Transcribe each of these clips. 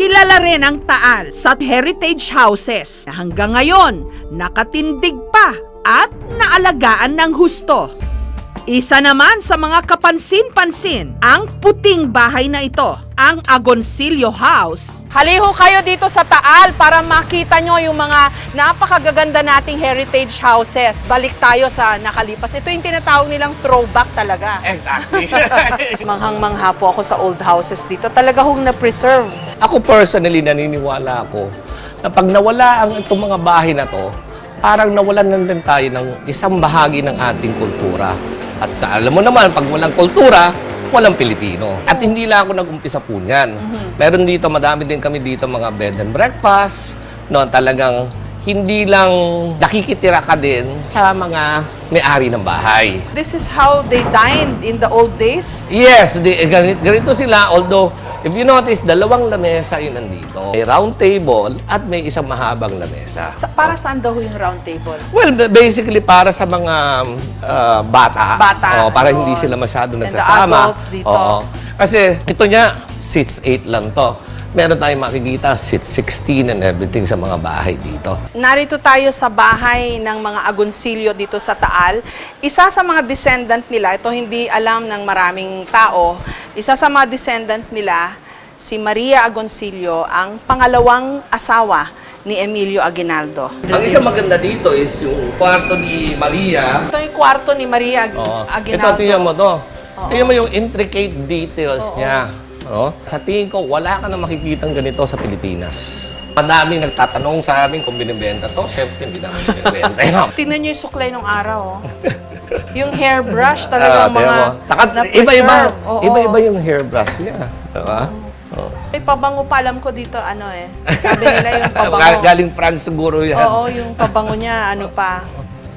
Kilala rin ang Taal sa heritage houses na hanggang ngayon nakatindig pa at naalagaan ng husto. Isa naman sa mga kapansin-pansin ang puting bahay na ito, ang Agoncillo House. Haliho kayo dito sa Taal para makita nyo yung mga napakagaganda nating heritage houses. Balik tayo sa nakalipas. Ito yung tinatawag nilang throwback talaga. Exactly. Manghang-mangha po ako sa old houses dito. Talaga hong na-preserve. Ako personally, naniniwala ako na pag nawala ang itong mga bahay na to, parang nawalan lang din tayo ng isang bahagi ng ating kultura. At alam mo naman, pag walang kultura, walang Pilipino. At hindi lang ako nag-umpisa po niyan. Meron dito, madami din kami dito mga bed and breakfast. No, talagang hindi lang nakikitira ka din sa mga may-ari ng bahay. This is how they dined in the old days. Yes, ganito sila. Although, if you notice, dalawang lamesa yun nandito. May round table at may isang mahabang lamesa. Para saan daw yung round table? Well, basically para sa mga bata. Bata. Para Yun. hindi sila masyado And the nagsasama. adults dito. Oo. Kasi ito niya, seats 8 lang to. Meron tayong makikita, seats 16 and everything sa mga bahay dito. Narito tayo sa bahay ng mga Agoncillo dito sa Taal. Isa sa mga descendant nila, ito hindi alam ng maraming tao, isa sa mga descendant nila, si Maria Agoncillo, ang pangalawang asawa ni Emilio Aguinaldo. Ang isang maganda dito is yung kwarto ni Maria. Ito yung kwarto ni Maria Oo. Aguinaldo. Ito, tingnan mo to. Tingnan mo yung intricate details niya. No? Sa tingin ko, wala ka na makikitang ganito sa Pilipinas. Madami nagtatanong sa amin kung binibenta to. Siyempre, hindi namin binibenta. Tingnan niyo yung suklay ng araw. Yung hairbrush talagang mga Iba-iba. Oo. Iba-iba yung hairbrush niya. Diba? Oo. May pabango pa alam ko dito, ano eh. Sabi nila yung pabango. Galing France siguro yan. Oo, yung pabango niya, ano pa,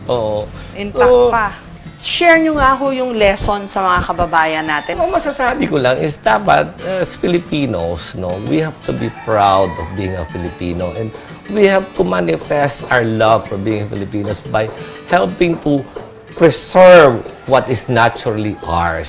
Oo. intact pa. Share nyo nga ho yung lesson sa mga kababayan natin. Ang masasabi ko lang is dapat as Filipinos, no, we have to be proud of being a Filipino and we have to manifest our love for being Filipinos by helping to preserve what is naturally ours.